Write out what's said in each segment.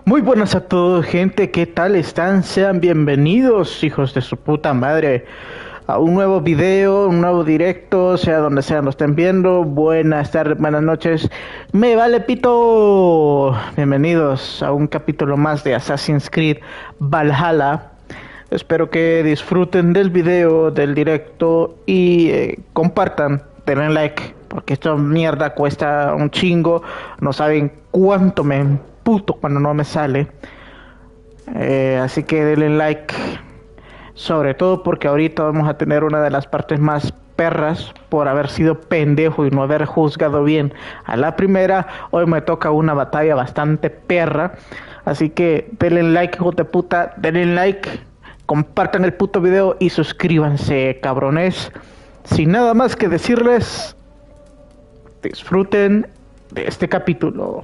Muy buenas a todos, gente. ¿Qué tal están? Sean bienvenidos, hijos de su puta madre, a un nuevo video, un nuevo directo, sea donde sea lo estén viendo. Buenas tardes, buenas noches. Me vale pito. Bienvenidos a un capítulo más de Assassin's Creed Valhalla. Espero que disfruten del video, del directo y compartan, denle like, porque esta mierda cuesta un chingo. No saben cuánto me emputo cuando no me sale. Así que denle like, sobre todo porque ahorita vamos a tener una de las partes más perras por haber sido pendejo y no haber juzgado bien a la primera. Hoy me toca una batalla bastante perra. Así que denle like, hijo de puta, denle like, compartan el puto video y suscríbanse, cabrones. Sin nada más que decirles, disfruten de este capítulo.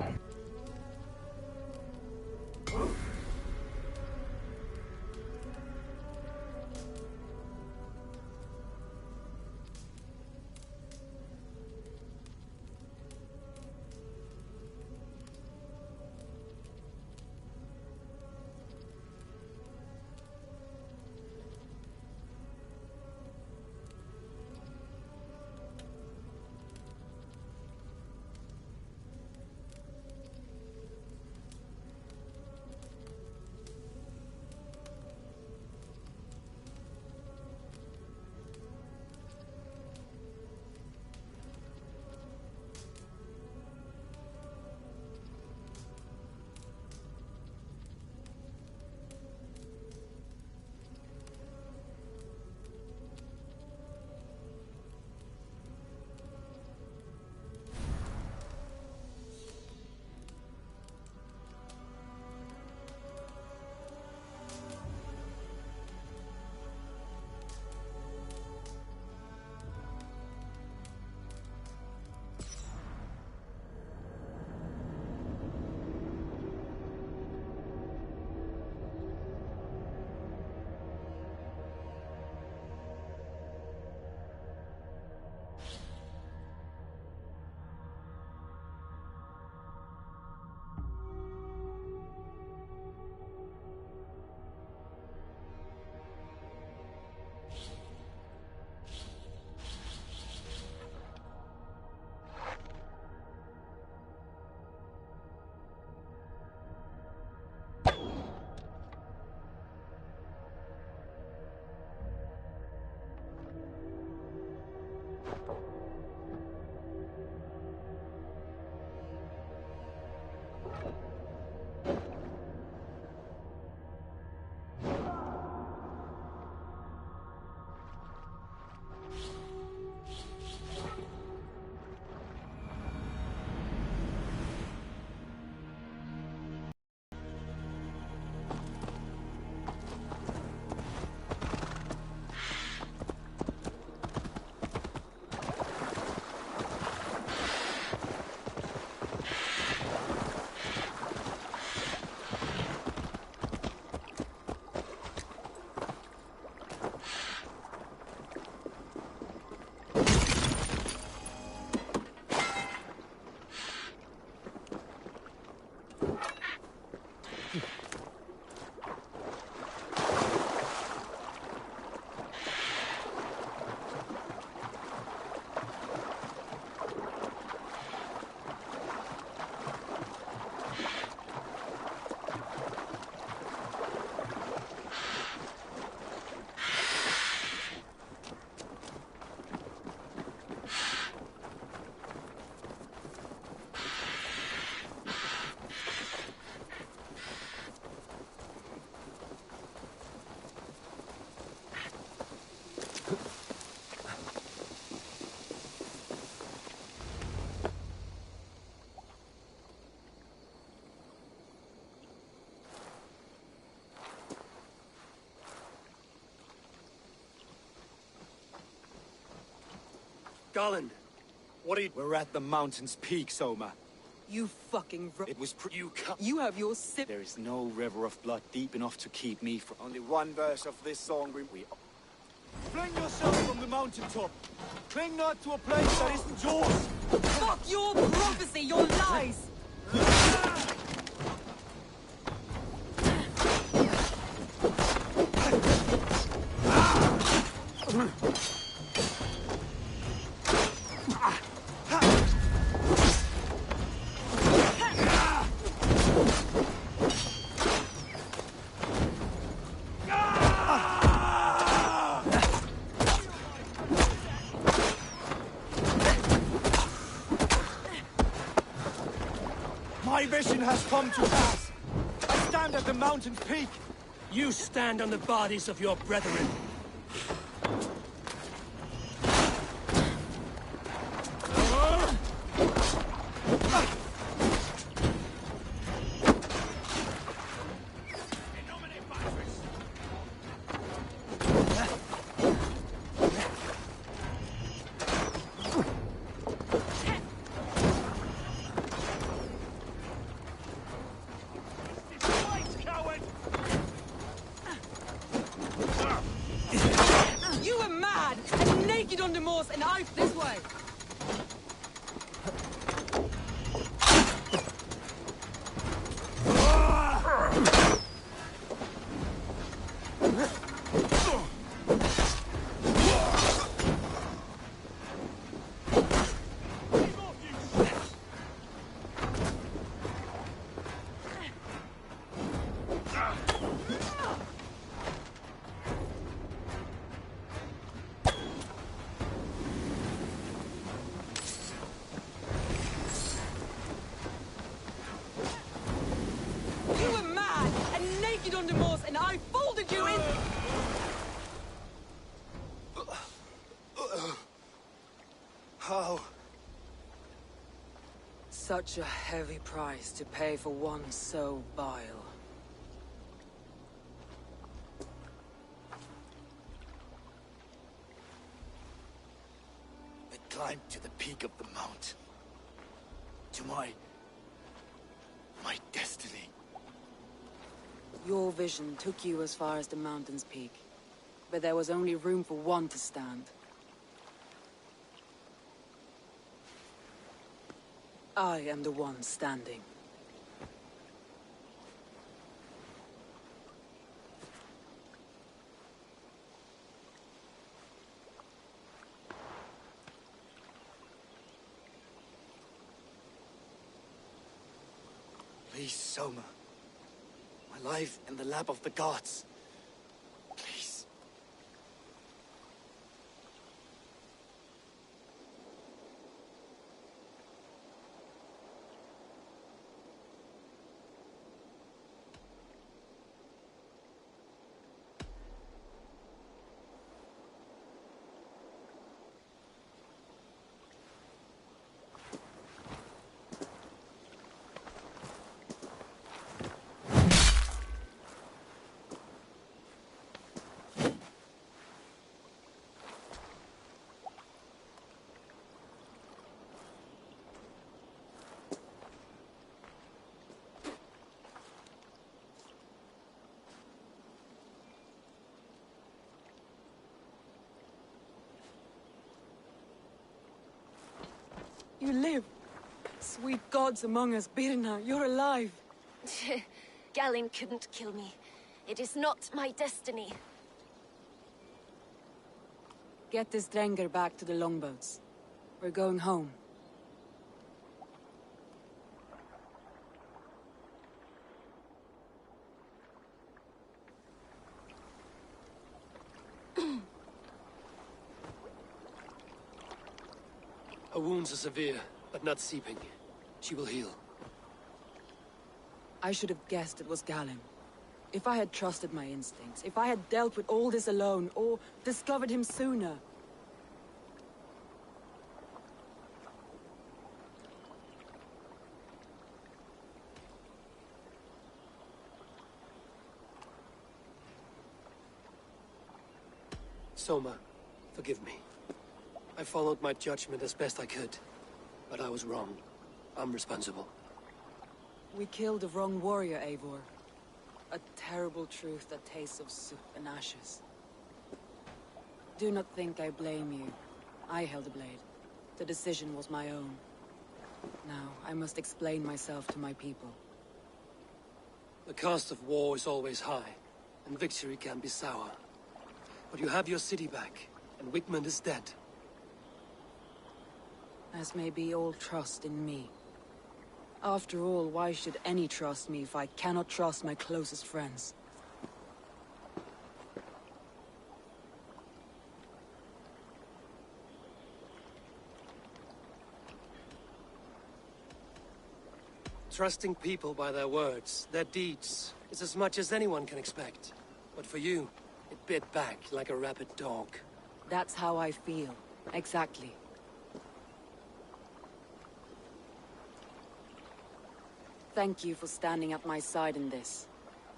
Garland, what are you— We're at the mountain's peak, Soma. You fucking It was You have your sip. There is no river of blood deep enough to keep me from— Only one verse of this song we— Fling yourself from the mountaintop! Cling not to a place that isn't yours! Fuck your prophecy, your lies! vision has come to pass. I stand at the mountain's peak. You stand on the bodies of your brethren. You were mad and naked on the moors, and I this way. You were mad and naked on the moors, and I folded you in. How? Such a heavy price to pay for one so vile. I climbed to the peak of the mountain. To my destiny. Your vision took you as far as the mountain's peak, but there was only room for one to stand. I am the one standing. Please, Soma. My life in the lap of the gods. Please. You live. Sweet gods among us, Birna, you're alive. Galen couldn't kill me. It is not my destiny. Get this Drenger back to the longboats. We're going home. Her wounds are severe, but not seeping. She will heal. I should have guessed it was Galen. If I had trusted my instincts, if I had dealt with all this alone, or discovered him sooner. Soma, forgive me. I followed my judgment as best I could, but I was wrong. I'm responsible. We killed the wrong warrior, Eivor. A terrible truth that tastes of soup and ashes. Do not think I blame you. I held the blade. The decision was my own. Now, I must explain myself to my people. The cost of war is always high, and victory can be sour. But you have your city back, and Wigmund is dead. As may be all trust in me. After all, why should any trust me if I cannot trust my closest friends? Trusting people by their words, their deeds, is as much as anyone can expect. But for you, it bit back like a rabid dog. That's how I feel. Exactly. Thank you for standing at my side in this.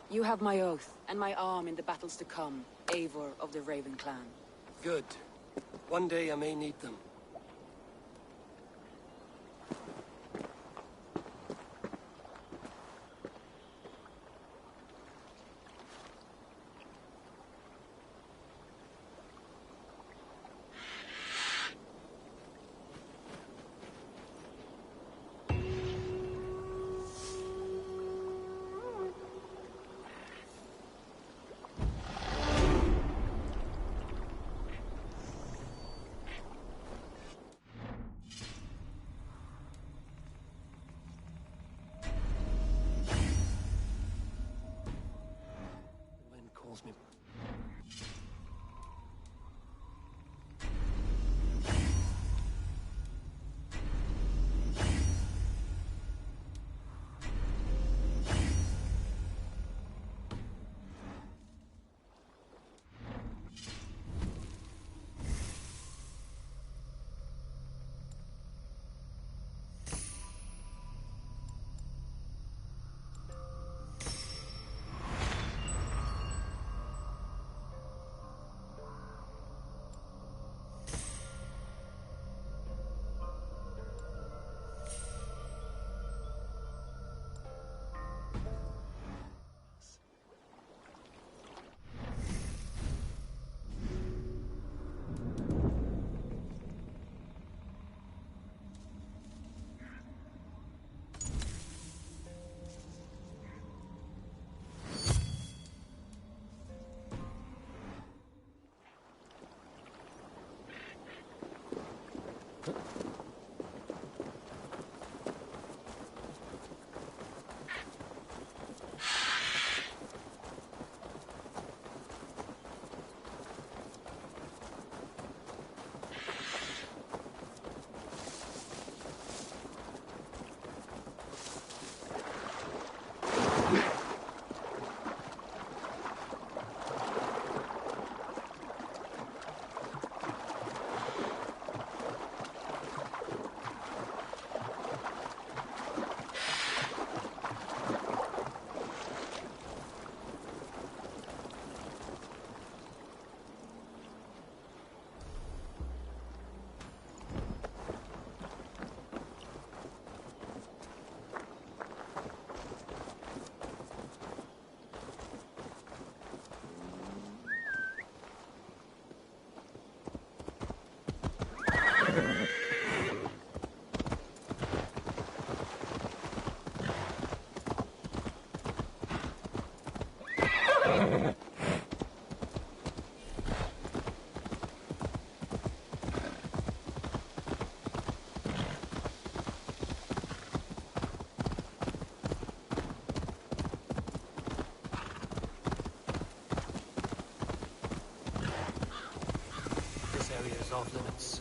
You have my oath, and my arm in the battles to come, Eivor of the Raven Clan. Good. One day I may need them. Me. Off limits.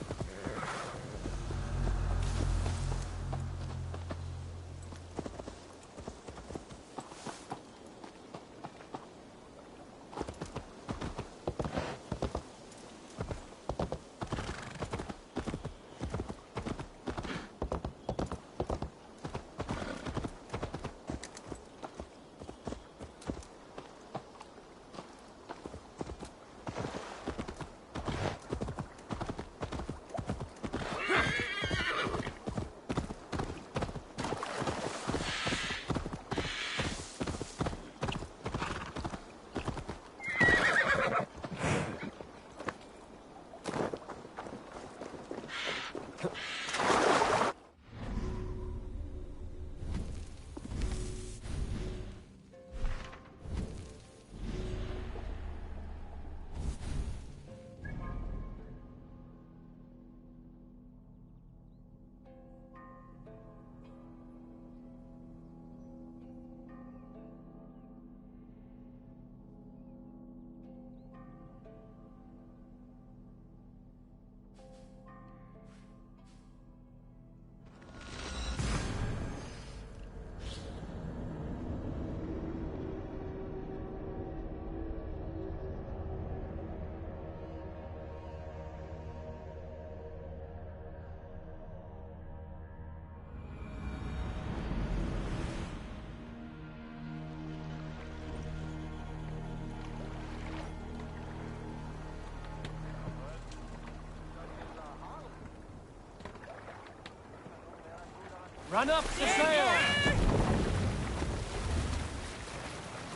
Run up, Saqueos!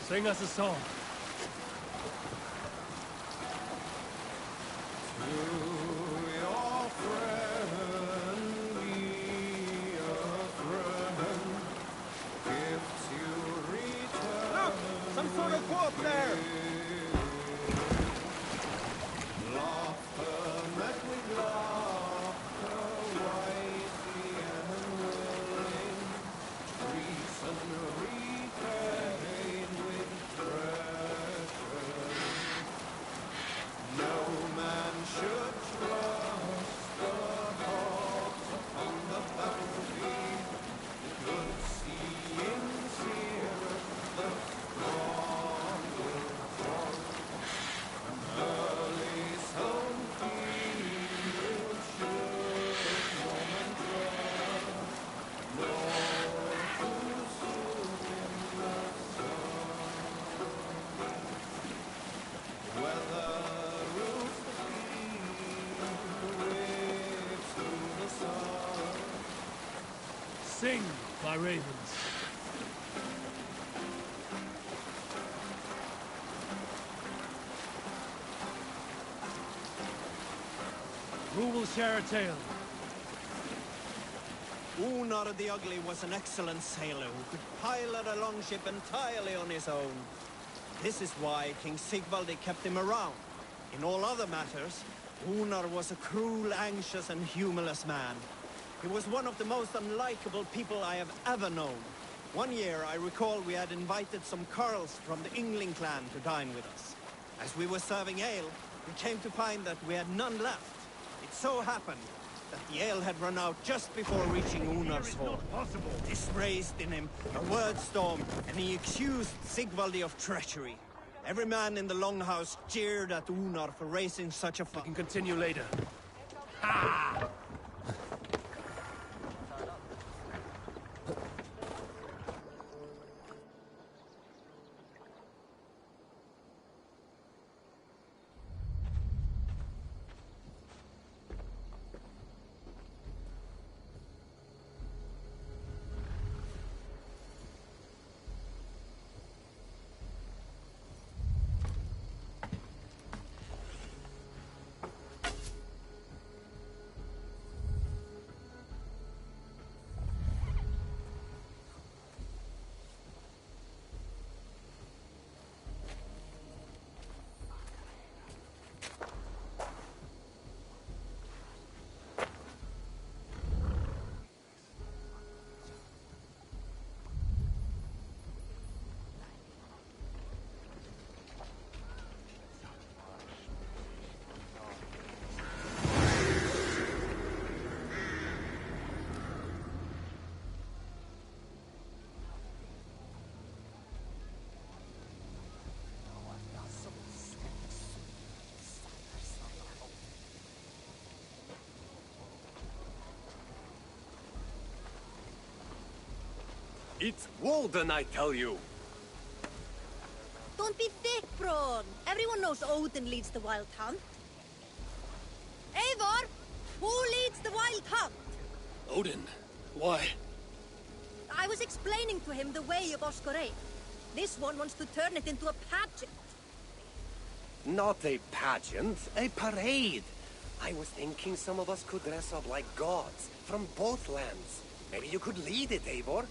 Sing us a song. Some sort of go up there! Sing, my ravens. Who will share a tale? Unar the Ugly was an excellent sailor who could pilot a longship entirely on his own. This is why King Sigvaldi kept him around. In all other matters, Unar was a cruel, anxious and humorless man. He was one of the most unlikable people I have ever known. One year, I recall we had invited some Carls from the Yngling clan to dine with us. As we were serving ale, we came to find that we had none left. It so happened that the ale had run out just before reaching Unar's hall. This raised in him a word storm, and he accused Sigvaldi of treachery. Every man in the Longhouse jeered at Unar for raising such a fuss. We can continue later. Ha! It's Walden, I tell you! Don't be thick, Braun. Everyone knows Odin leads the wild hunt. Eivor! Who leads the wild hunt? Odin? Why? I was explaining to him the way of Oscorei. This one wants to turn it into a pageant. Not a pageant, a parade. I was thinking some of us could dress up like gods from both lands. Maybe you could lead it, Eivor.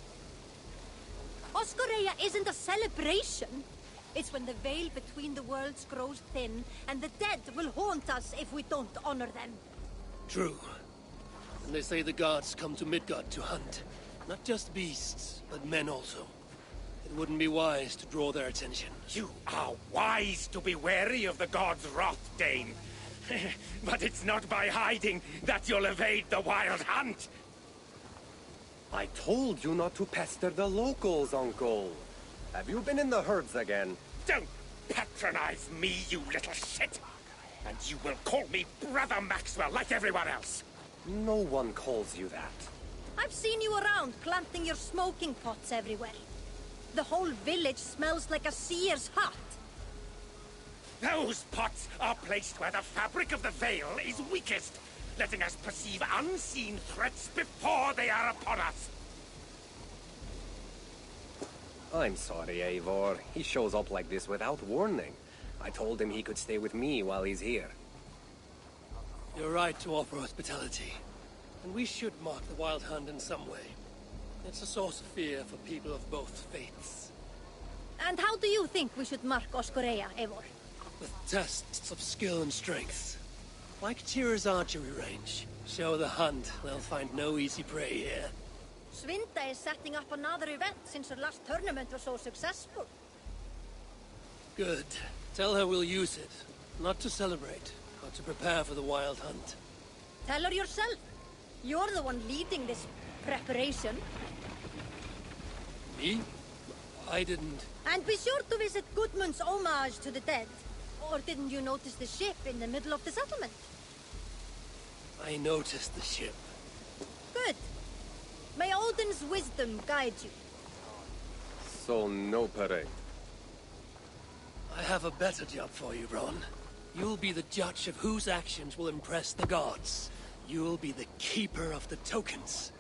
Oscorea isn't a celebration. It's when the veil between the worlds grows thin, and the dead will haunt us if we don't honor them. True. And they say the gods come to Midgard to hunt. Not just beasts, but men also. It wouldn't be wise to draw their attention. You are wise to be wary of the god's wrath, Dane. But it's not by hiding that you'll evade the wild hunt. I told you not to pester the locals, Uncle. Have you been in the herds again? Don't patronize me, you little shit! And you will call me Brother Maxwell like everyone else! No one calls you that. I've seen you around, planting your smoking pots everywhere. The whole village smells like a seer's hut. Those pots are placed where the fabric of the veil is weakest, letting us perceive unseen threats before they are upon us. I'm sorry, Eivor. He shows up like this without warning. I told him he could stay with me while he's here. You're right to offer hospitality. And we should mark the Wild Hunt in some way. It's a source of fear for people of both faiths. And how do you think we should mark Oskoreia, Eivor? With tests of skill and strength. Like Tyr's archery range. Show the hunt, they'll find no easy prey here. Svinda is setting up another event since her last tournament was so successful. Good. Tell her we'll use it. Not to celebrate, but to prepare for the Wild Hunt. Tell her yourself. You're the one leading this preparation. Me? I didn't... And be sure to visit Gudmund's homage to the dead. Or didn't you notice the ship in the middle of the settlement? I noticed the ship. Good. May Odin's wisdom guide you. So no parade. I have a better job for you, Ron. You'll be the judge of whose actions will impress the gods. You'll be the keeper of the tokens.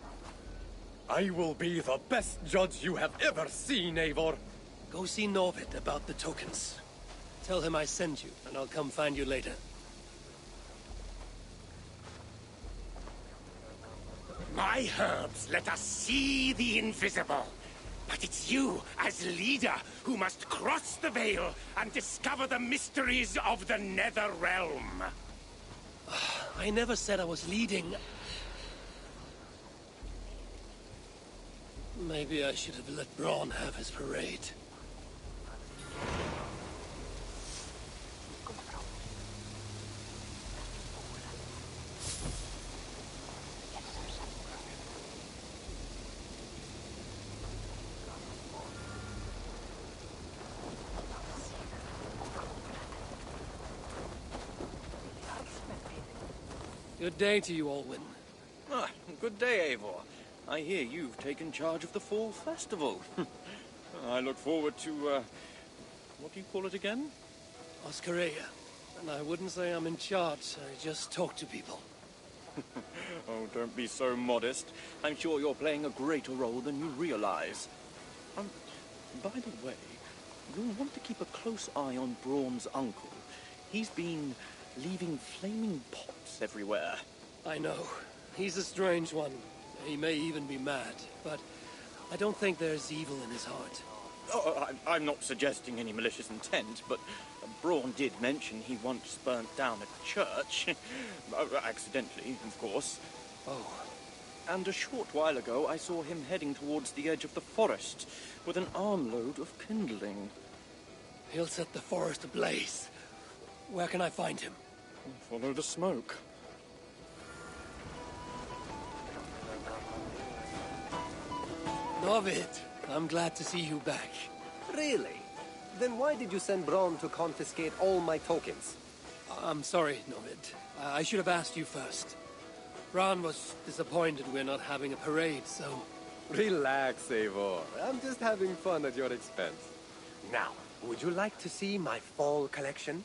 I will be the best judge you have ever seen, Eivor. Go see Norvid about the tokens. Tell him I sent you, and I'll come find you later. My herbs let us see the invisible. But it's you, as leader, who must cross the veil and discover the mysteries of the Nether Realm. I never said I was leading. Maybe I should have let Braun have his parade. Good day to you, Alwyn. Ah, good day, Eivor. I hear you've taken charge of the Fall Festival. I look forward to, what do you call it again? Oskoreia. And I wouldn't say I'm in charge, I just talk to people. Oh, don't be so modest. I'm sure you're playing a greater role than you realize. By the way, you'll want to keep a close eye on Braun's uncle. He's been leaving flaming pots everywhere. I know. He's a strange one. He may even be mad, but I don't think there's evil in his heart. Oh, I'm not suggesting any malicious intent, but Braun did mention he once burnt down a church. Accidentally, of course. Oh. And a short while ago, I saw him heading towards the edge of the forest with an armload of kindling. He'll set the forest ablaze. Where can I find him? Follow the smoke. Norvid, I'm glad to see you back. Really? Then why did you send Braun to confiscate all my tokens? I'm sorry, Norvid. I should have asked you first. Ron was disappointed we're not having a parade, so... Relax, Eivor. I'm just having fun at your expense. Now, would you like to see my fall collection?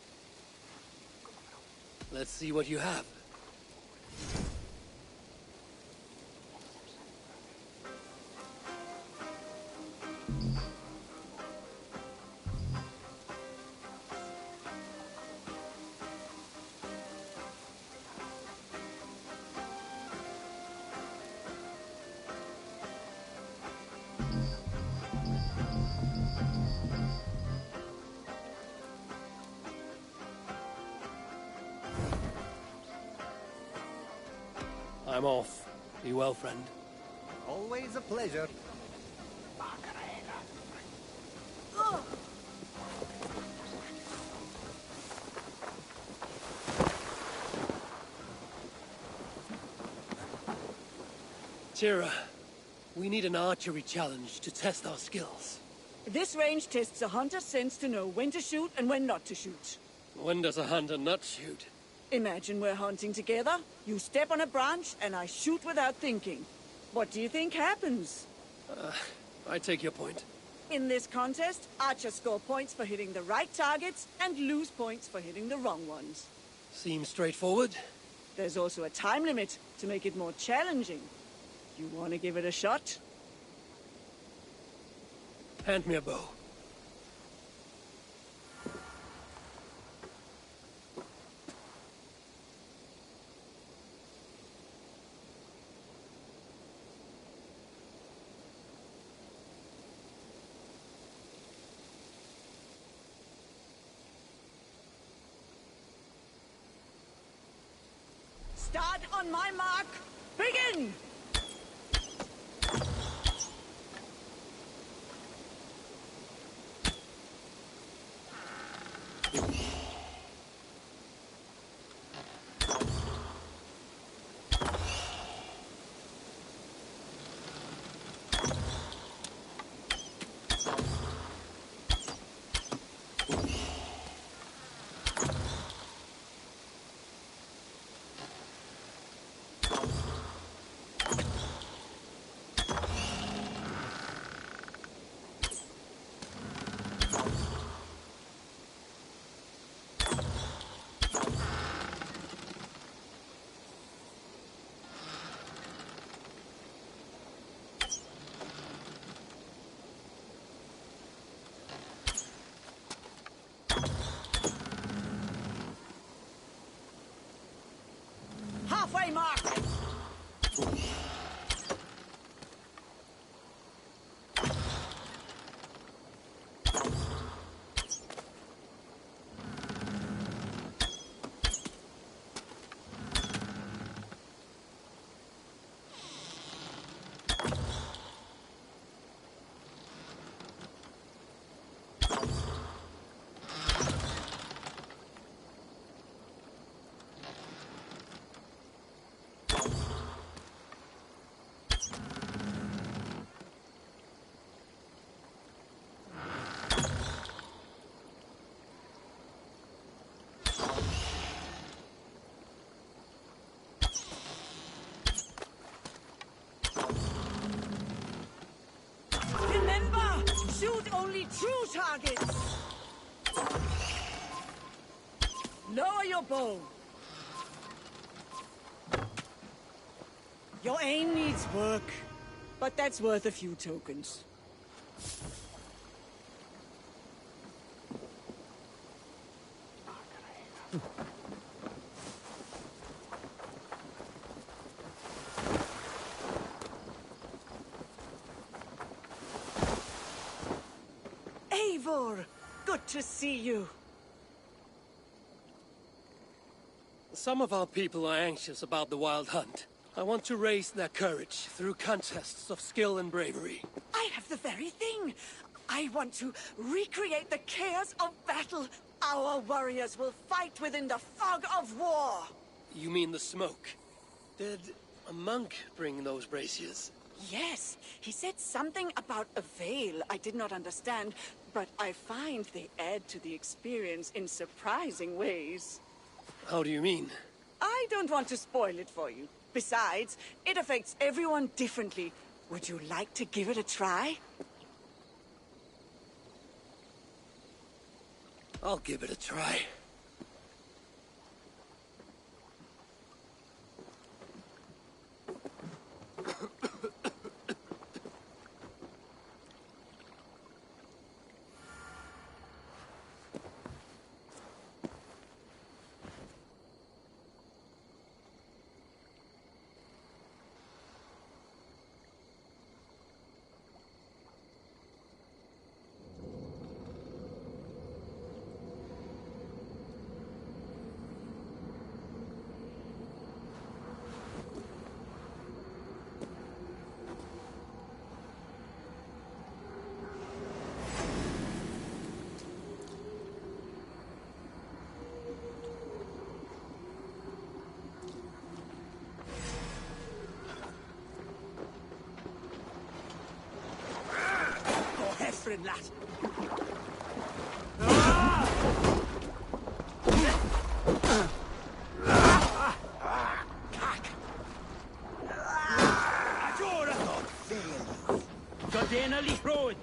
Let's see what you have. I'm off. Be well, friend. Always a pleasure. Tira, we need an archery challenge to test our skills. This range tests a hunter's sense to know when to shoot and when not to shoot. When does a hunter not shoot? Imagine we're hunting together, you step on a branch, and I shoot without thinking. What do you think happens? I take your point. In this contest, archers score points for hitting the right targets and lose points for hitting the wrong ones. Seems straightforward. There's also a time limit to make it more challenging. You want to give it a shot? Hand me a bow. Start on my mark. Begin! Halfway mark! Shoot only true targets! Lower your bow. Your aim needs work, but that's worth a few tokens. Eivor, good to see you. Some of our people are anxious about the wild hunt. I want to raise their courage through contests of skill and bravery. I have the very thing. I want to recreate the chaos of battle. Our warriors will fight within the fog of war. You mean the smoke? Did a monk bring those braziers? Yes, he said something about a veil I did not understand, but I find they add to the experience in surprising ways. How do you mean? I don't want to spoil it for you. Besides, it affects everyone differently. Would you like to give it a try? I'll give it a try. Lad. Godinnerlig råd.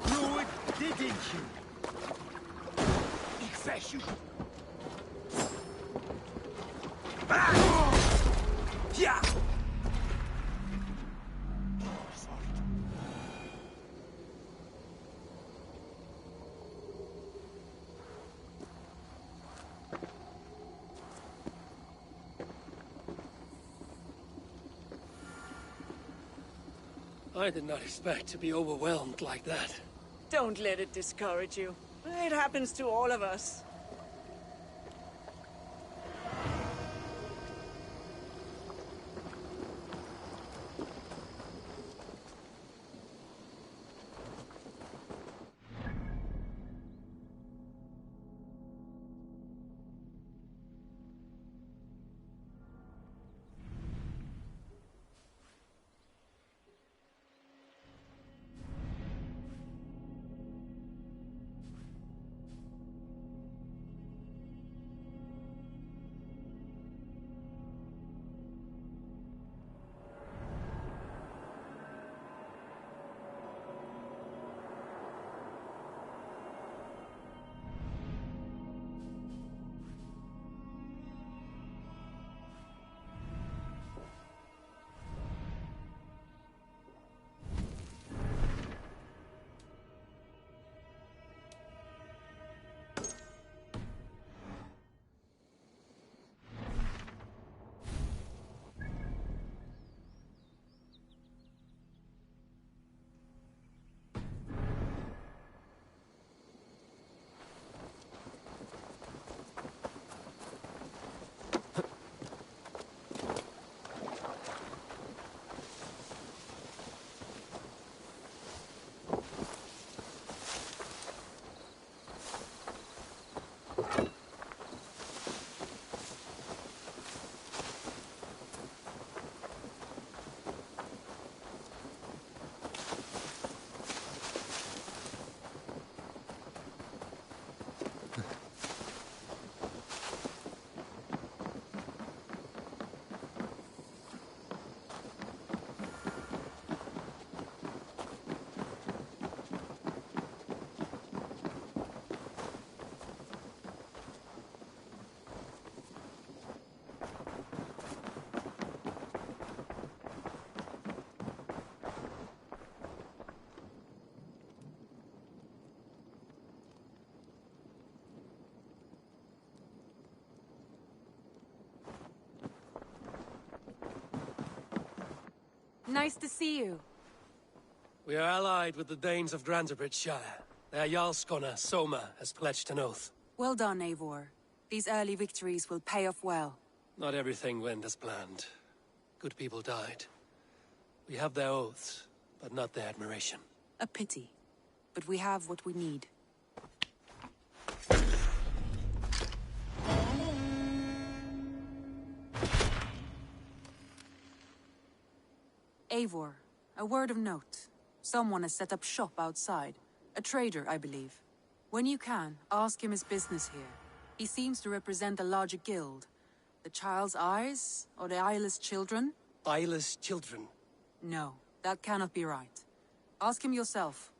Råd, det er ikke. Ik fashion. Ja! I did not expect to be overwhelmed like that. Don't let it discourage you. It happens to all of us. Nice to see you. We are allied with the Danes of Shire. Their Jarlskona, Soma, has pledged an oath. Well done, Eivor. These early victories will pay off well. Not everything went as planned. Good people died. We have their oaths, but not their admiration. A pity. But we have what we need. Eivor, a word of note. Someone has set up shop outside. A trader, I believe. When you can, ask him his business here. He seems to represent a larger guild. The Child's Eyes? Or the Eyeless Children? Eyeless children? No, that cannot be right. Ask him yourself.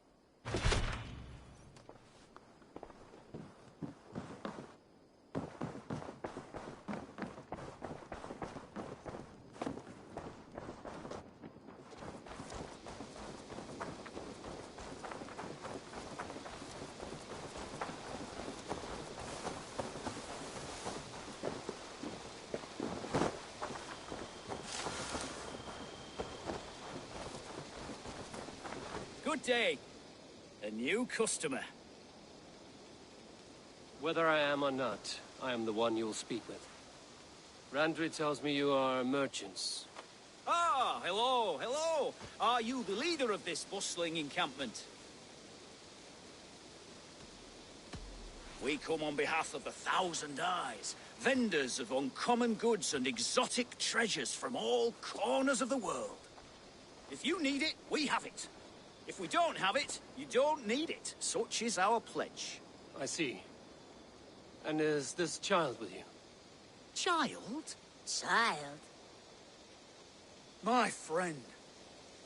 Good day. A new customer. Whether I am or not, I am the one you'll speak with. Randri tells me you are merchants. Ah, hello, hello. Are you the leader of this bustling encampment? We come on behalf of the Thousand Eyes, vendors of uncommon goods and exotic treasures from all corners of the world. If you need it, we have it. If we don't have it, you don't need it. Such is our pledge. I see. And is this child with you? Child? Child? My friend,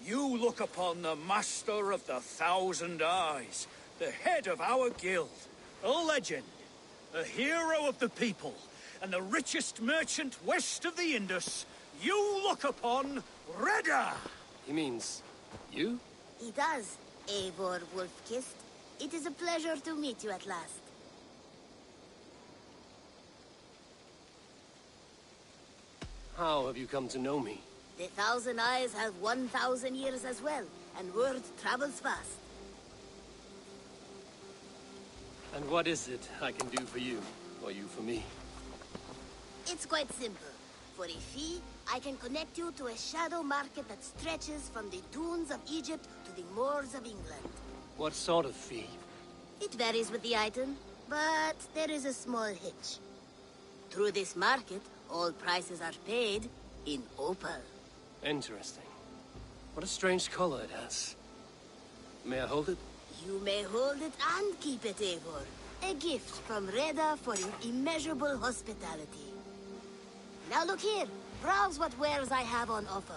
you look upon the master of the Thousand Eyes, the head of our guild, a legend, a hero of the people, and the richest merchant west of the Indus. You look upon Reda! He means you? He does, Eivor Wolf-Kissed. It is a pleasure to meet you at last. How have you come to know me? The Thousand Eyes have 1,000 years as well, and word travels fast. And what is it I can do for you, or you for me? It's quite simple. For a fee, I can connect you to a shadow market that stretches from the dunes of Egypt to the moors of England. What sort of fee? It varies with the item, but there is a small hitch. Through this market, all prices are paid in opal. Interesting. What a strange color it has. May I hold it? You may hold it and keep it, Eivor. A gift from Reda for your immeasurable hospitality. Now look here. Browse what wares I have on offer.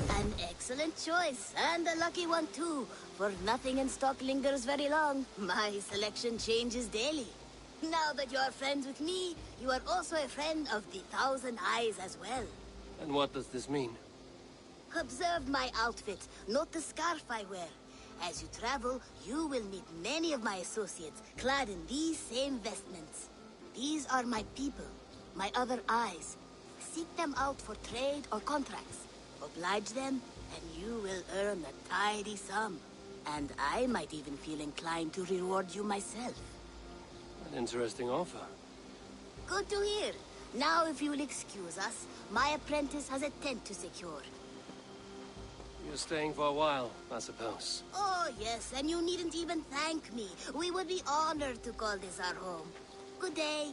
An excellent choice, and a lucky one too, for nothing in stock lingers very long. My selection changes daily. Now that you are friends with me, you are also a friend of the Thousand Eyes as well. And what does this mean? Observe my outfit, note the scarf I wear. As you travel, you will meet many of my associates, clad in these same vestments. These are my people, my other eyes. Seek them out for trade or contracts. Oblige them, and you will earn a tidy sum. And I might even feel inclined to reward you myself. An interesting offer. Good to hear. Now, if you will excuse us, my apprentice has a tent to secure. You're staying for a while, I suppose. Oh, yes, and you needn't even thank me. We would be honored to call this our home. Good day.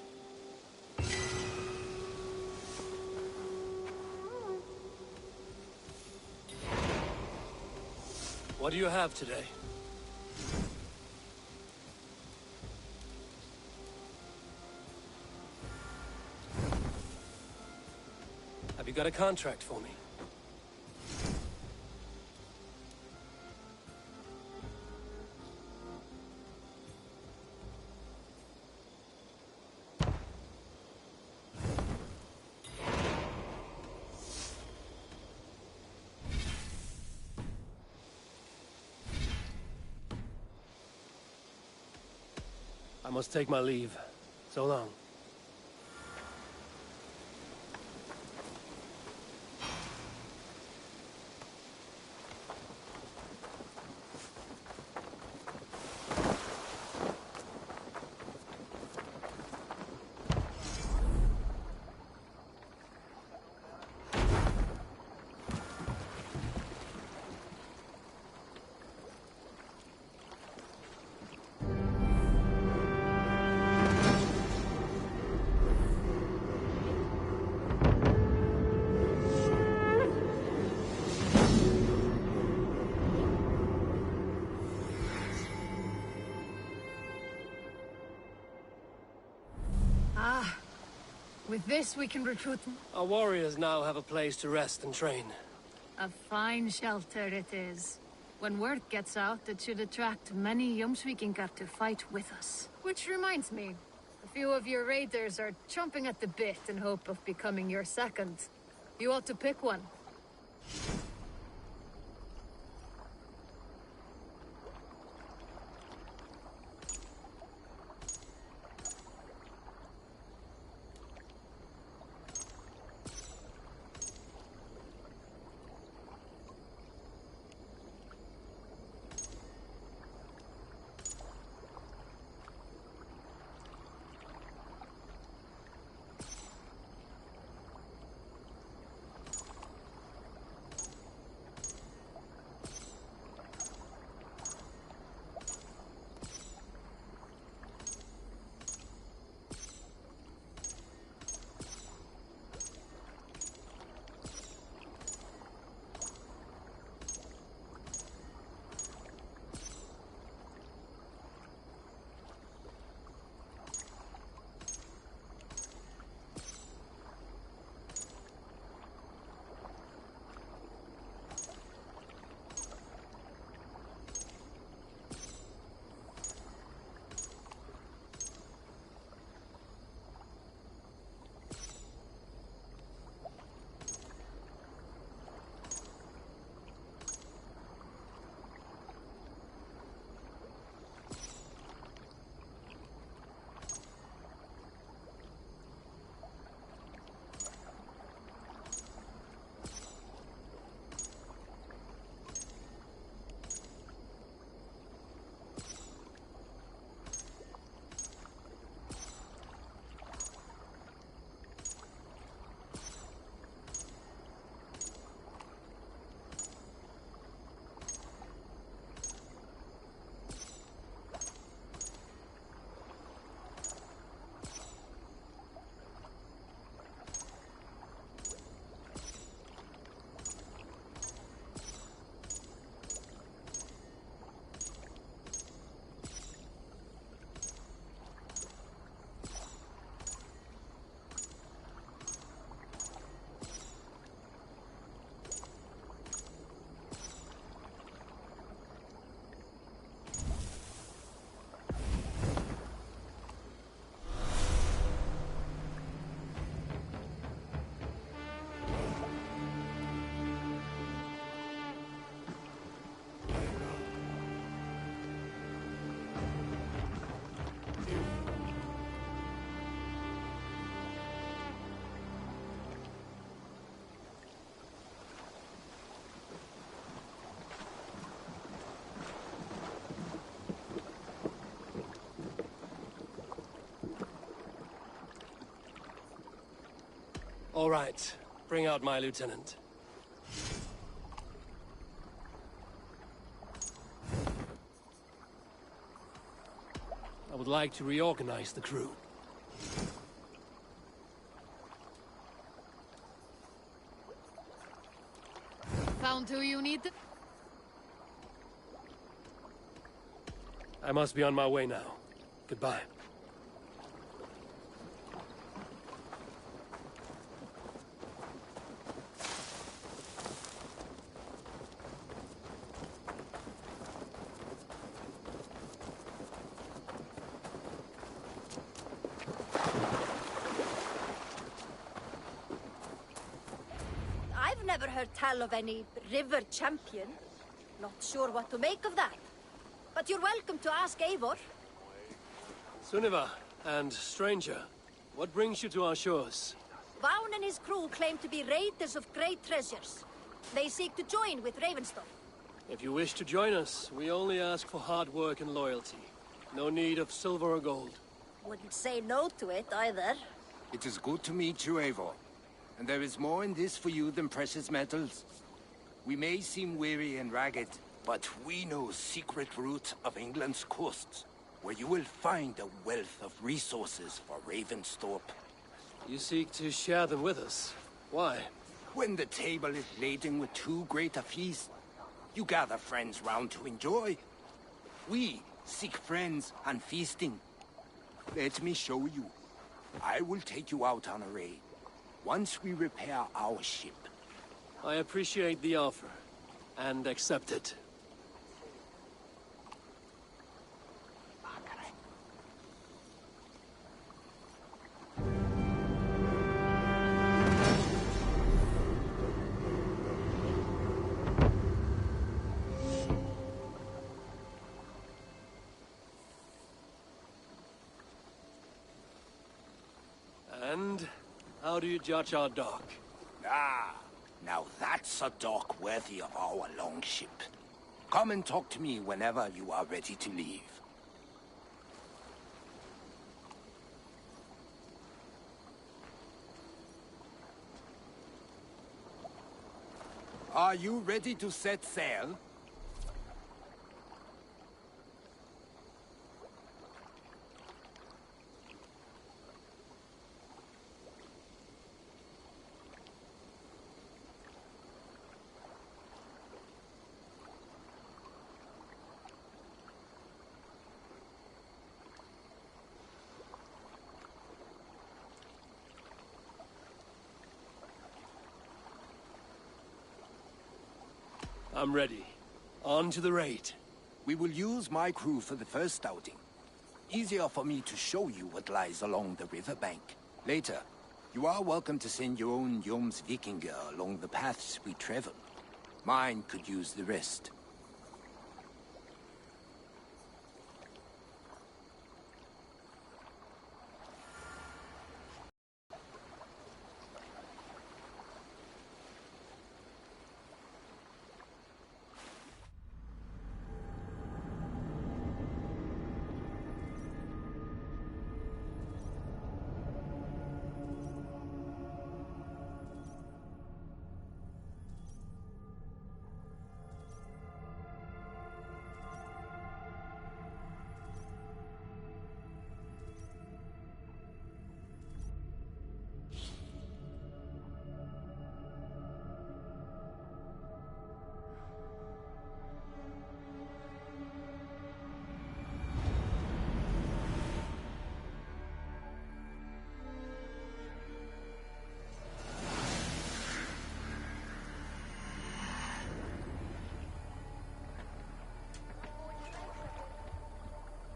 What do you have today? Have you got a contract for me? I must take my leave. So long. With this, we can recruit... Our warriors now have a place to rest and train. A fine shelter it is. When word gets out, it should attract many Jomsvikingar to fight with us. Which reminds me, a few of your raiders are chomping at the bit in hope of becoming your second. You ought to pick one. All right. Bring out my lieutenant. I would like to reorganize the crew. Found who you need? I must be on my way now. Goodbye. I've never heard tell of any river champion. Not sure what to make of that. But you're welcome to ask Eivor. Sunniva and stranger, what brings you to our shores? Vaughn and his crew claim to be raiders of great treasures. They seek to join with Ravenstone. If you wish to join us, we only ask for hard work and loyalty. No need of silver or gold. Wouldn't say no to it, either. It is good to meet you, Eivor. And there is more in this for you than precious metals. We may seem weary and ragged, but we know secret route of England's coasts, where you will find a wealth of resources for Ravensthorpe. You seek to share them with us. Why? When the table is laden with too great a feast, you gather friends round to enjoy. We seek friends and feasting. Let me show you. I will take you out on a raid, once we repair our ship. I appreciate the offer, and accept it. And how do you judge our dock? Ah, now that's a dock worthy of our longship. Come and talk to me whenever you are ready to leave. Are you ready to set sail? I'm ready. On to the raid. We will use my crew for the first outing. Easier for me to show you what lies along the riverbank. Later, you are welcome to send your own Jomsvikinger along the paths we travel. Mine could use the rest.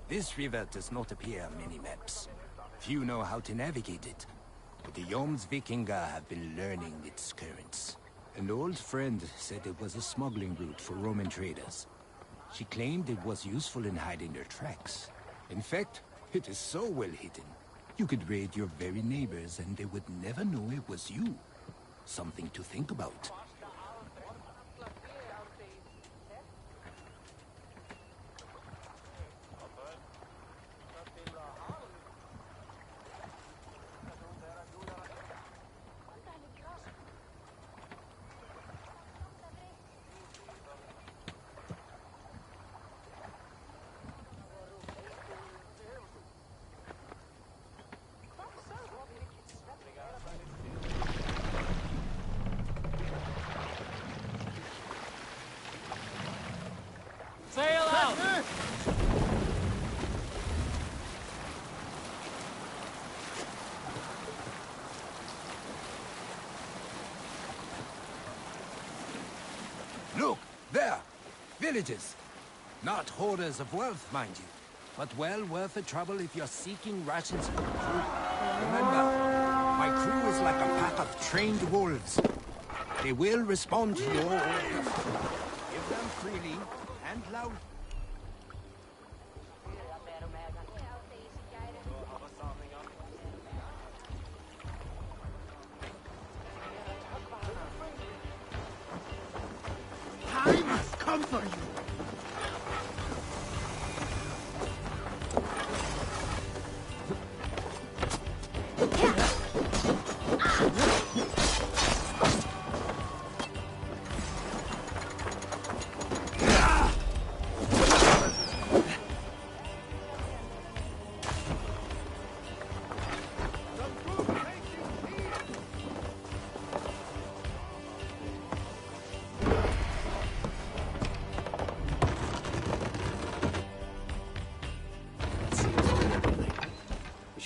This river does not appear on many maps. Few know how to navigate it, but the Jomsvikinger have been learning its currents. An old friend said it was a smuggling route for Roman traders. She claimed it was useful in hiding their tracks. In fact, it is so well hidden, you could raid your very neighbors and they would never know it was you. Something to think about. Villagers. Not hoarders of wealth, mind you, but well worth the trouble if you're seeking rations for the crew. Remember, my crew is like a pack of trained wolves. They will respond to your orders. Give them freely and loudly. I must come for you.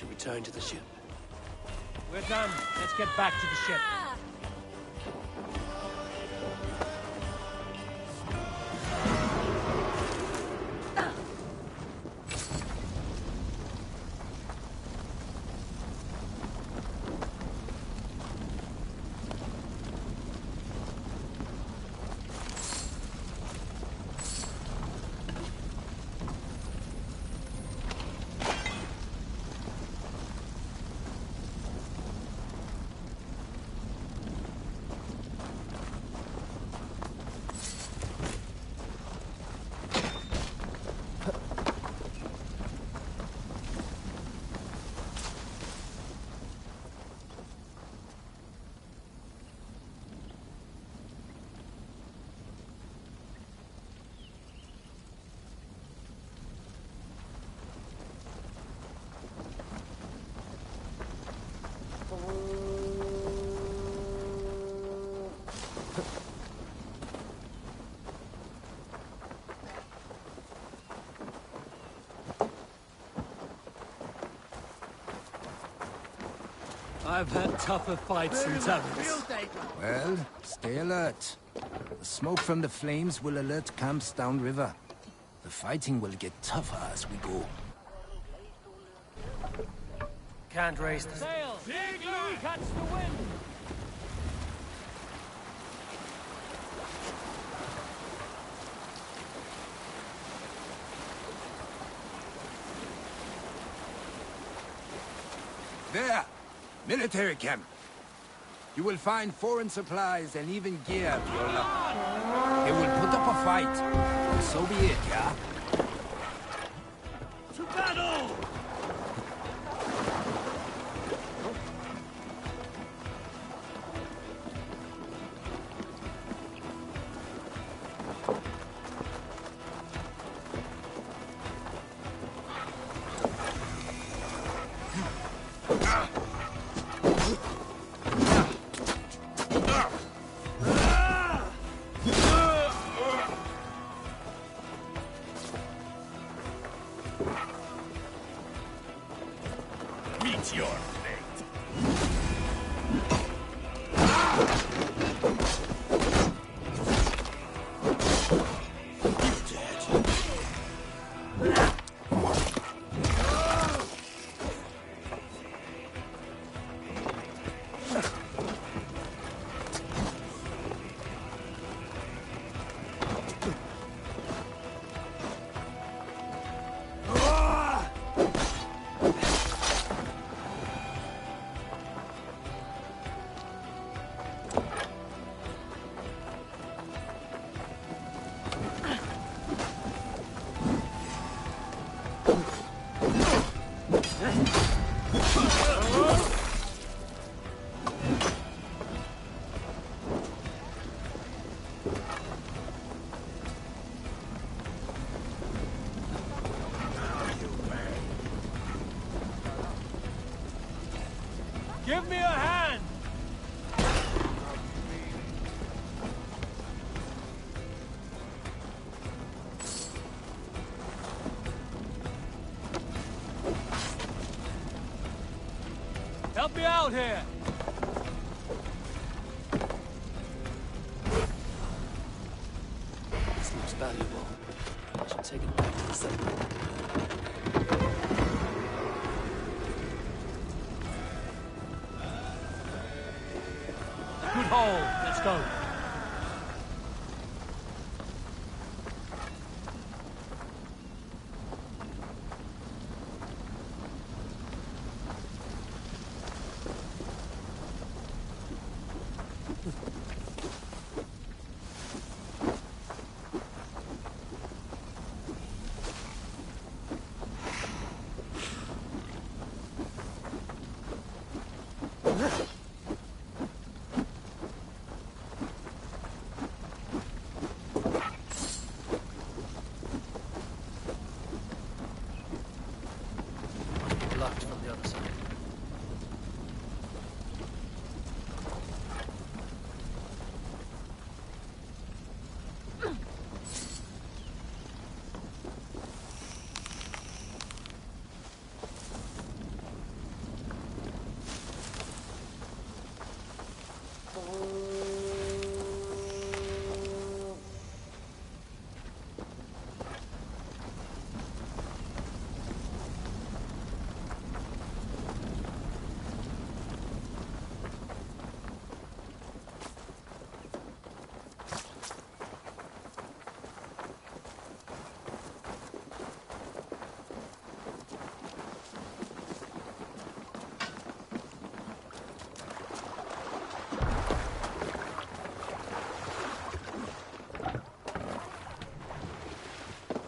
Return to the ship. We're done. Let's get back to the ship. I've had tougher fights in taverns. Well, stay alert. The smoke from the flames will alert camps downriver. The fighting will get tougher as we go. Can't raise the sail. Big Louie, catch the wind. There! Military camp. You will find foreign supplies and even gear if you're lucky. They will put up a fight. And so be it, yeah? To battle! Meet your fate. Give me a hand! Help me out here! This looks valuable. I should take it back to the settlement. Good haul. Let's go. Locked from the other side.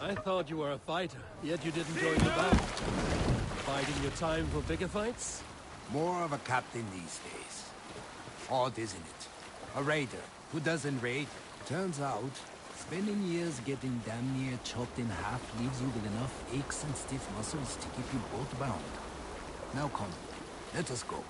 I thought you were a fighter, yet you didn't join the battle. Biding your time for bigger fights? More of a captain these days. Odd, isn't it? A raider who doesn't raid. Turns out, spending years getting damn near chopped in half leaves you with enough aches and stiff muscles to keep you both bound. Now come, let us go.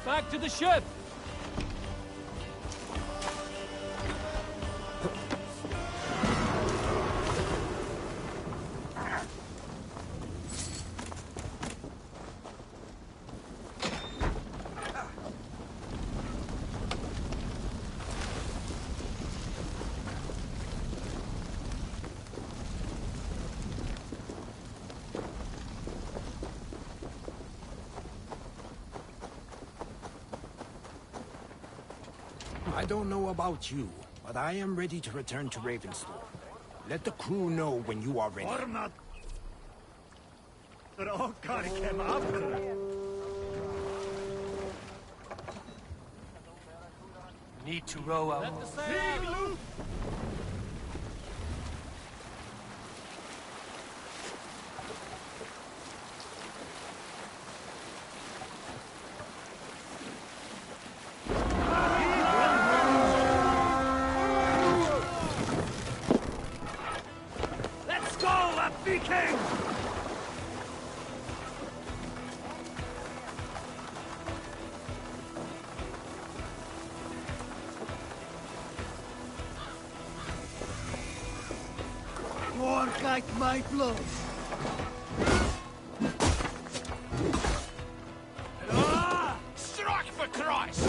Back to the ship! I don't know about you, but I am ready to return to Ravenstorm. Let the crew know when you are ready. Need to row out. Let the sail loose! Let's go, Viking! Work like my blood. Strike for Christ!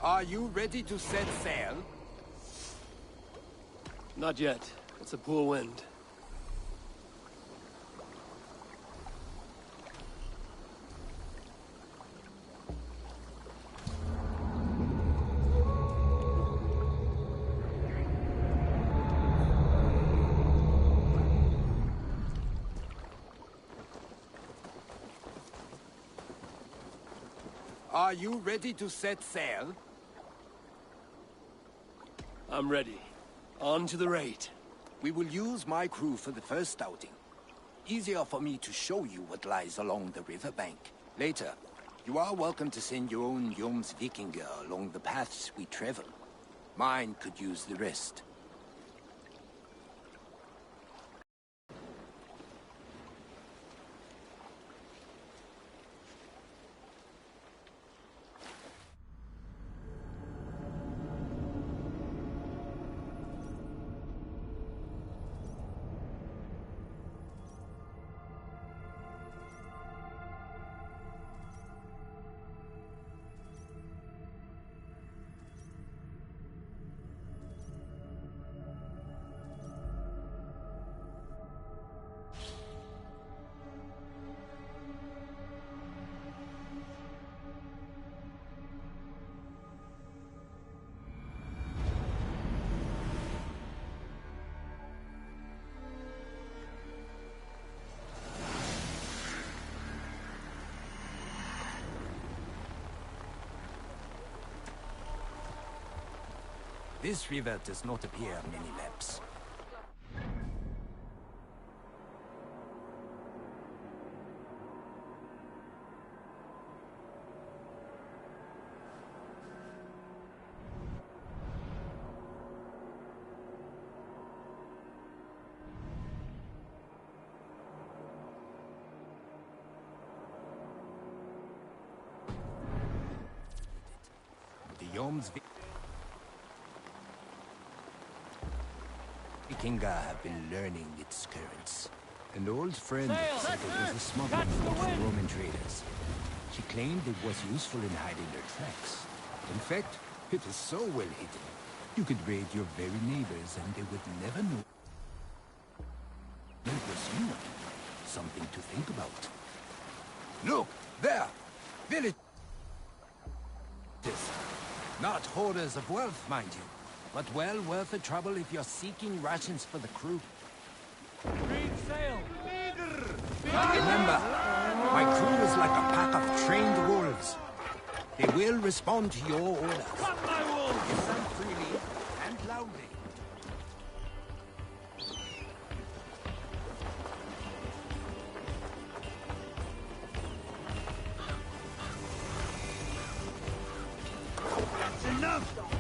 Are you ready to set sail? Not yet. It's a poor wind. Are you ready to set sail? I'm ready. On to the raid. We will use my crew for the first outing. Easier for me to show you what lies along the riverbank. Later, you are welcome to send your own Jomsvikinger along the paths we travel. Mine could use the rest. This river does not appear on many maps. The Yom's Vikinga have been learning its currents. An old friend said it was a smuggling route for Roman traders. She claimed it was useful in hiding their tracks. In fact, it is so well hidden, you could raid your very neighbors and they would never know it was you. Something to think about. Look, there! Village! Not hoarders of wealth, mind you, but well worth the trouble if you're seeking rations for the crew. Green sail! Remember, my crew is like a pack of trained wolves. They will respond to your orders. Cut my wolves! Listen freely and loudly. Enough!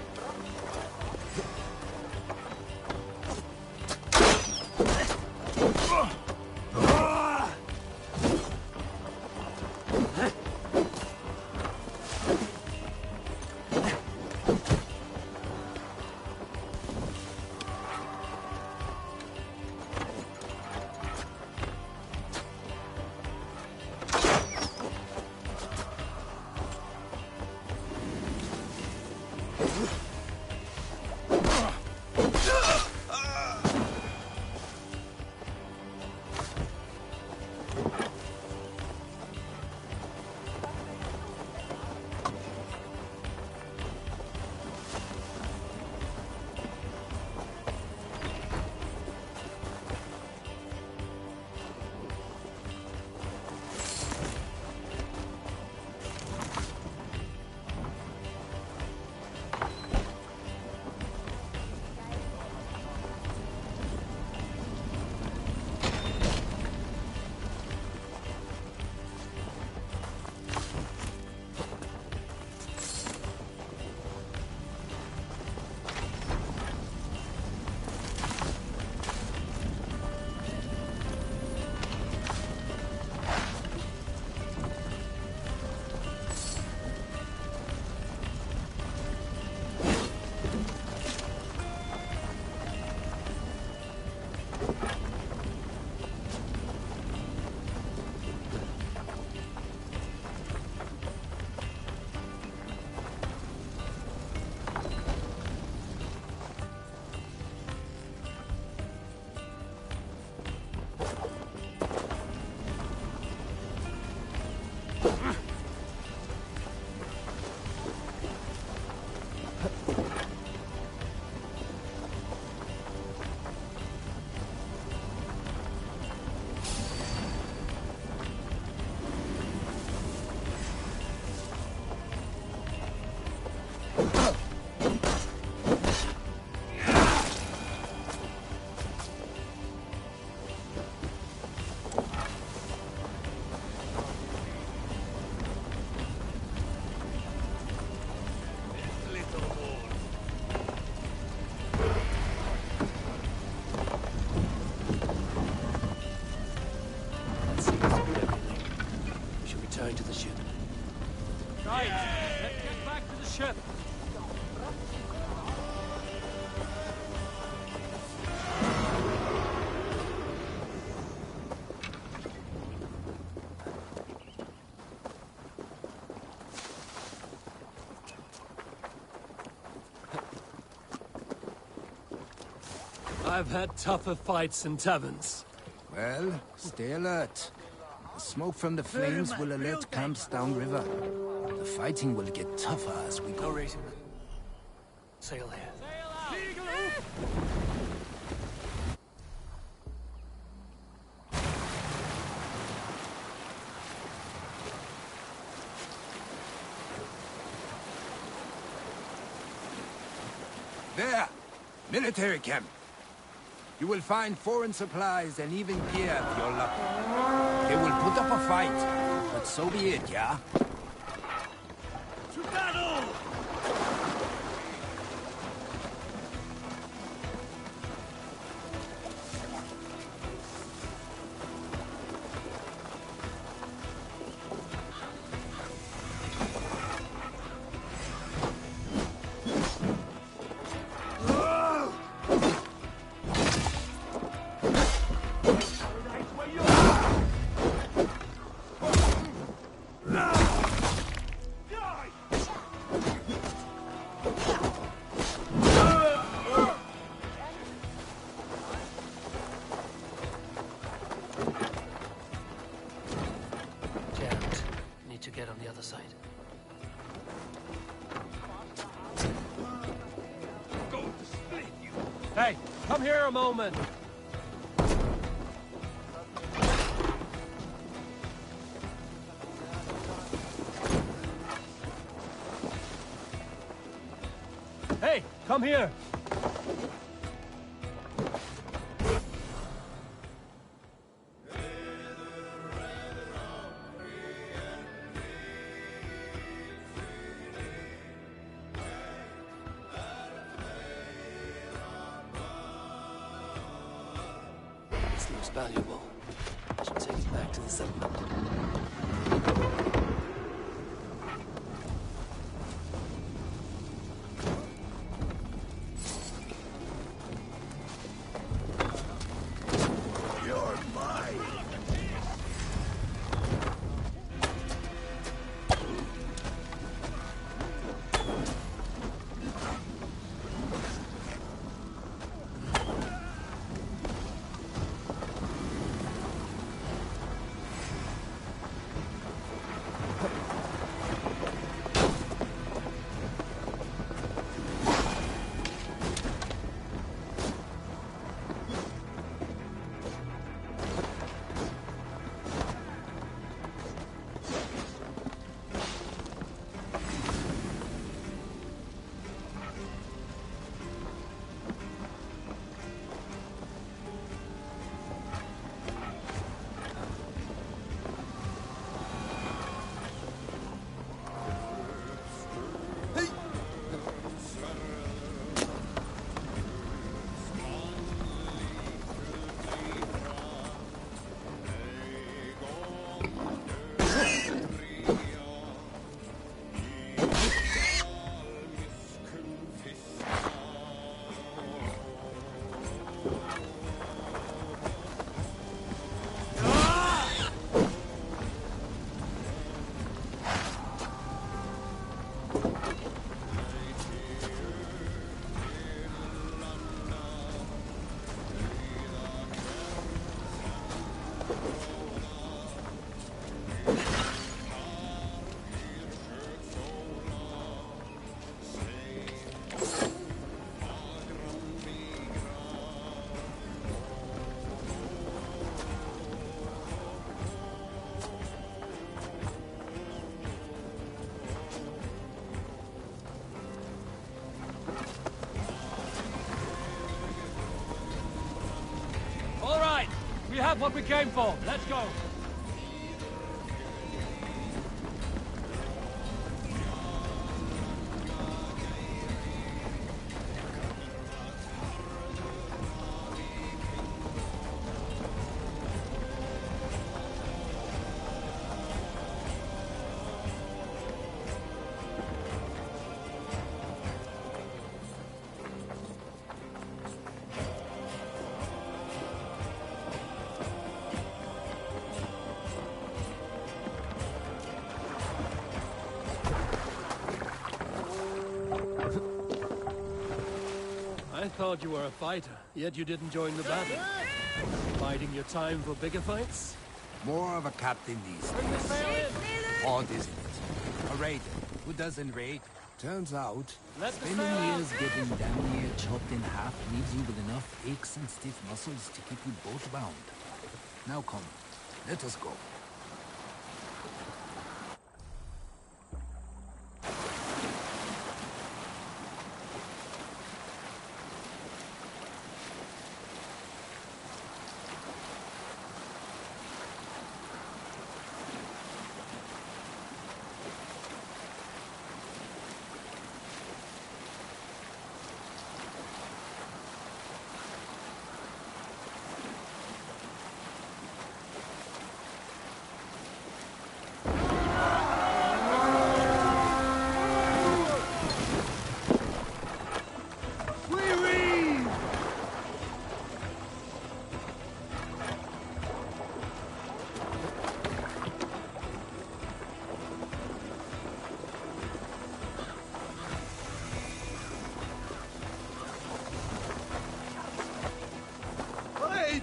ship! I've had tougher fights in taverns. Well, stay alert. The smoke from the flames will alert camps downriver. The fighting will get tougher as we go. No reason. Sail here. There! Military camp. You will find foreign supplies and even gear if you're lucky. They will put up a fight, but so be it, yeah? To battle! Hey, come here a moment. Hey, come here. This looks valuable. I should take it back to the settlement. You're mine! All right, we have what we came for. Let's go. I thought you were a fighter, yet you didn't join the battle. Biding your time for bigger fights? More of a captain these days. Odd, isn't it? A raider who doesn't raid. Turns out, spending years getting damn near chopped in half leaves you with enough aches and stiff muscles to keep you both bound. Now come, let us go.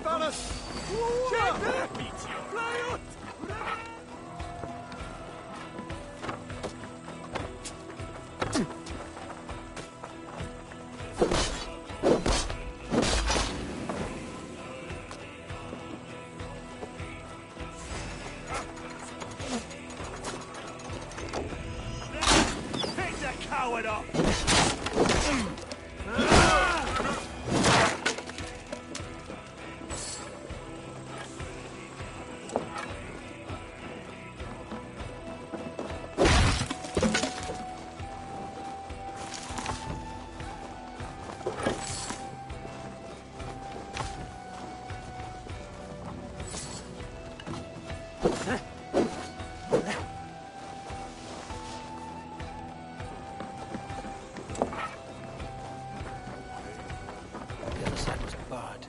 fellas! Pick the coward up! The other side was barred.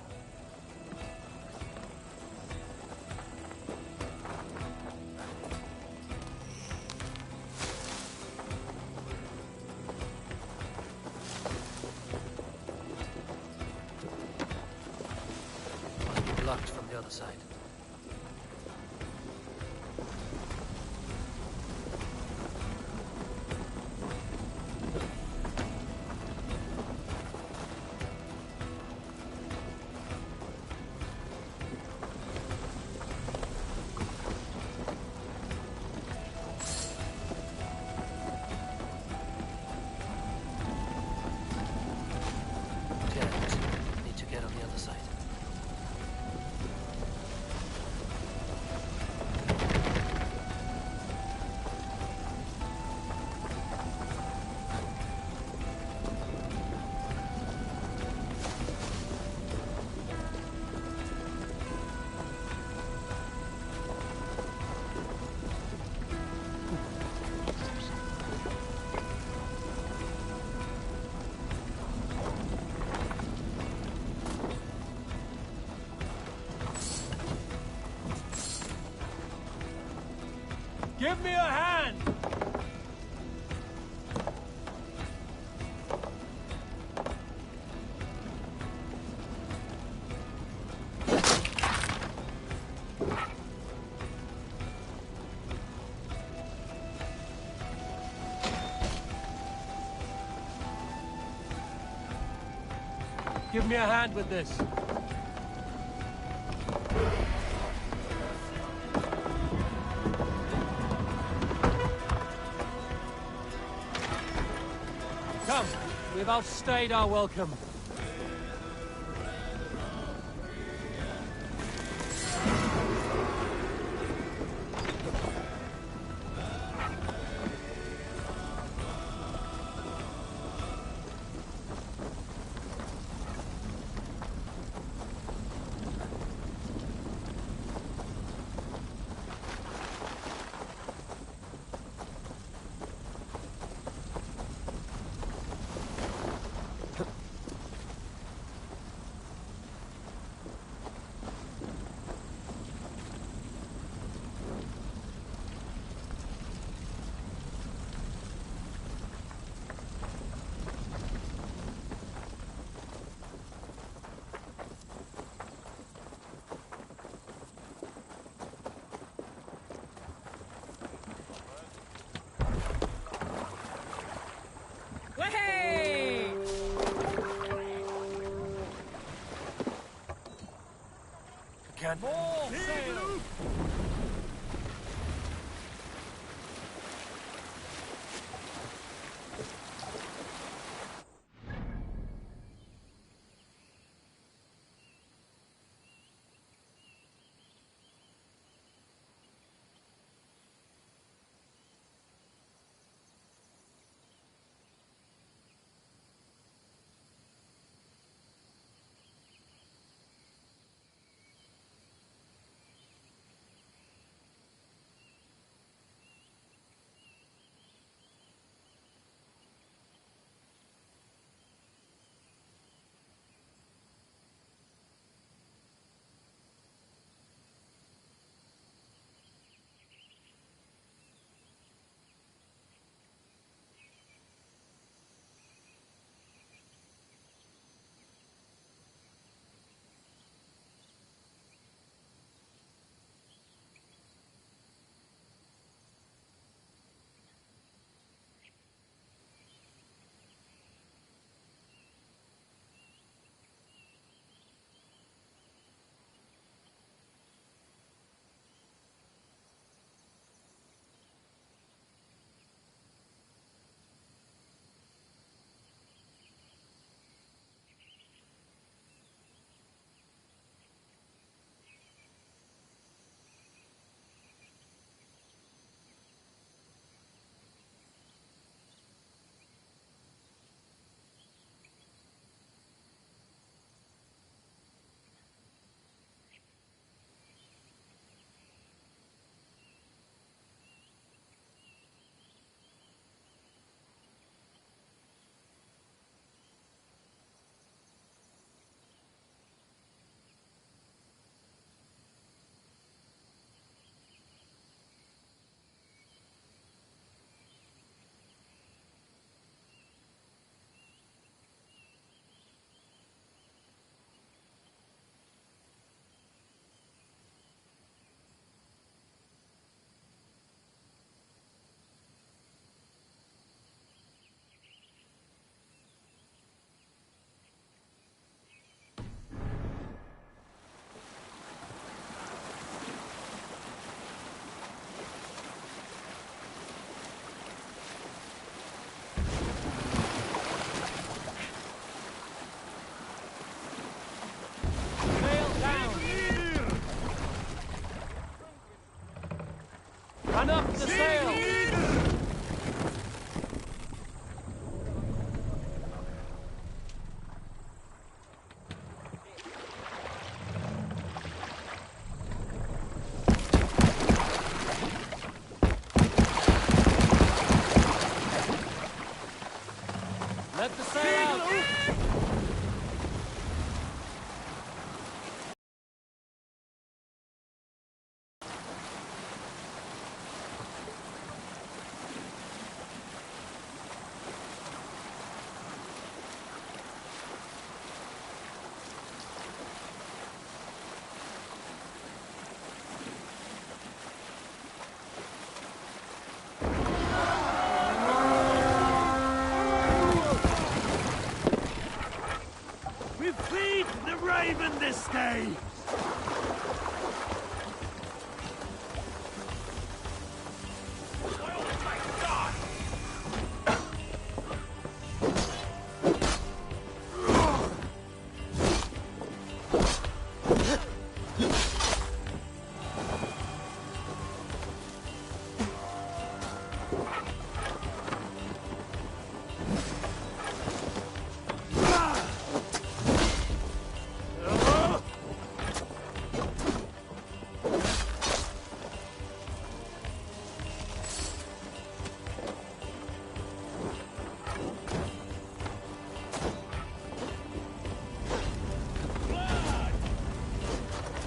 Must be blocked from the other side. Need to get on the other side. Give me a hand! Give me a hand with this. Come, we've outstayed our welcome. Can more sail! the sail! Let the sail out! We've freed the Raven this day!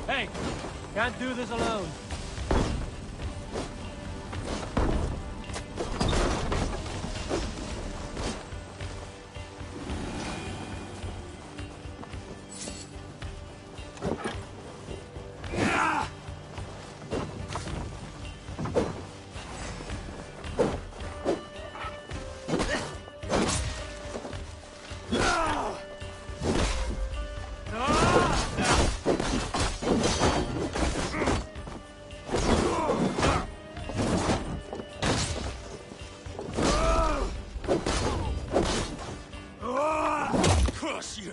Hey! Can't do this alone. Curse you!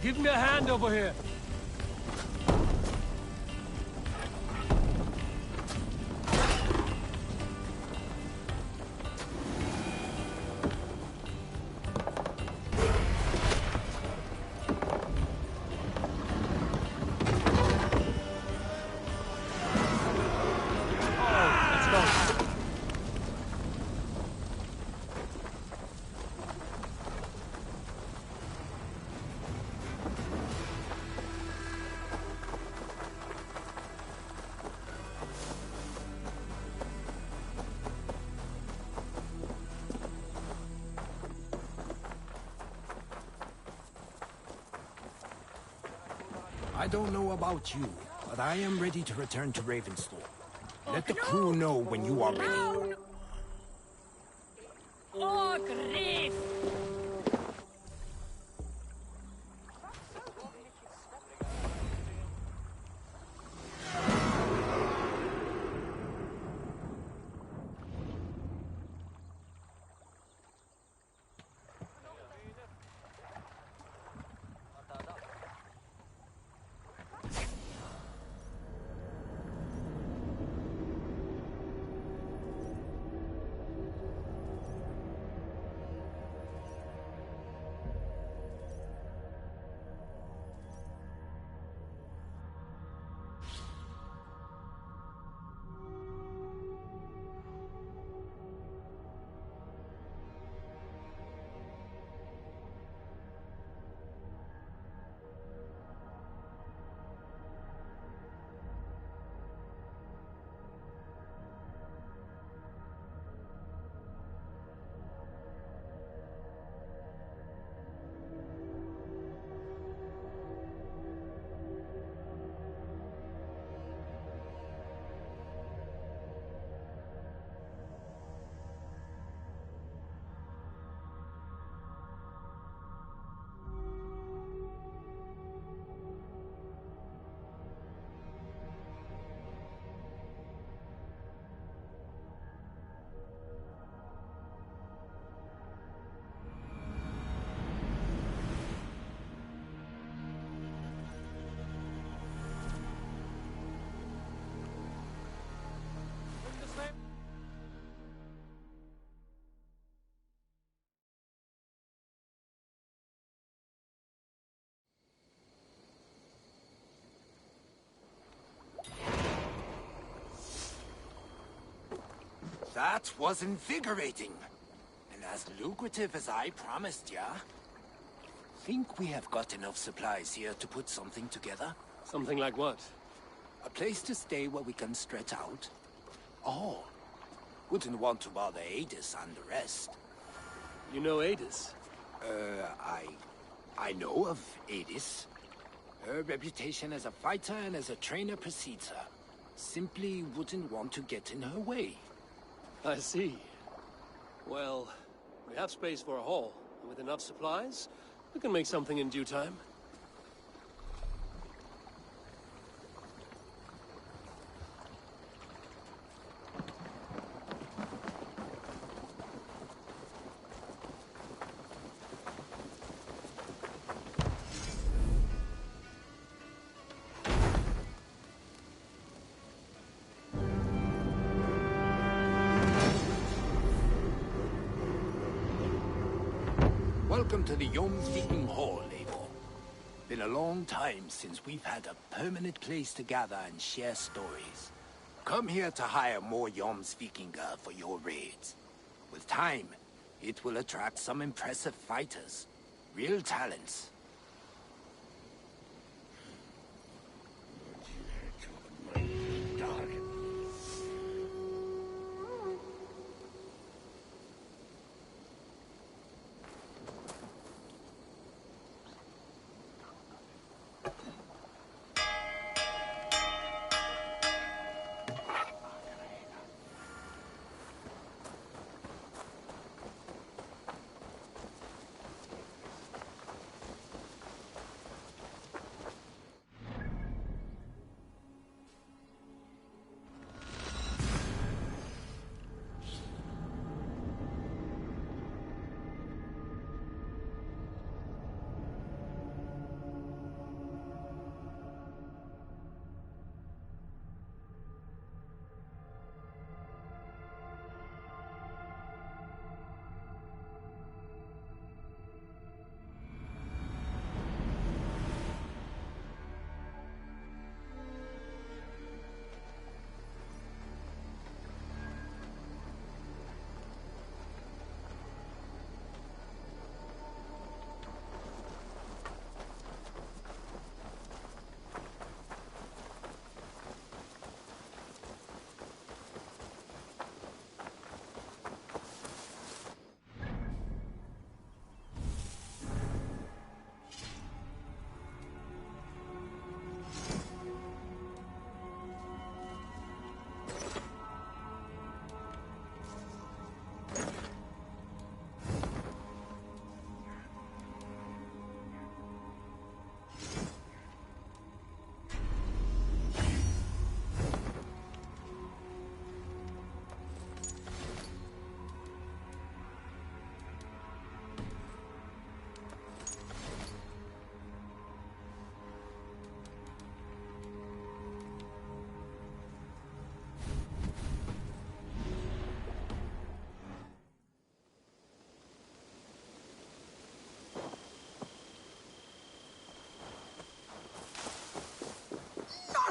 Give me a hand over here. I don't know about you, but I am ready to return to Ravensthorpe. Let the crew know when you are ready. Oh, grief! That was invigorating. And as lucrative as I promised ya. Think we have got enough supplies here to put something together? Something like what? A place to stay where we can stretch out. Oh, wouldn't want to bother Adis and the rest. You know Adis? I know of Adis. Her reputation as a fighter and as a trainer precedes her. Simply wouldn't want to get in her way. I see. Well, we have space for a hall, and with enough supplies, we can make something in due time. Welcome to the Yom-Seeking Hall, Eivor. Been a long time since we've had a permanent place to gather and share stories. Come here to hire more Yom-Vikingar for your raids. With time, it will attract some impressive fighters. Real talents.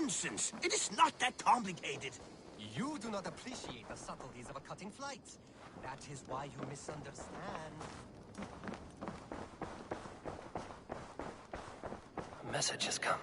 Nonsense! It is not that complicated. You do not appreciate the subtleties of a cutting flight. That is why you misunderstand. A message has come.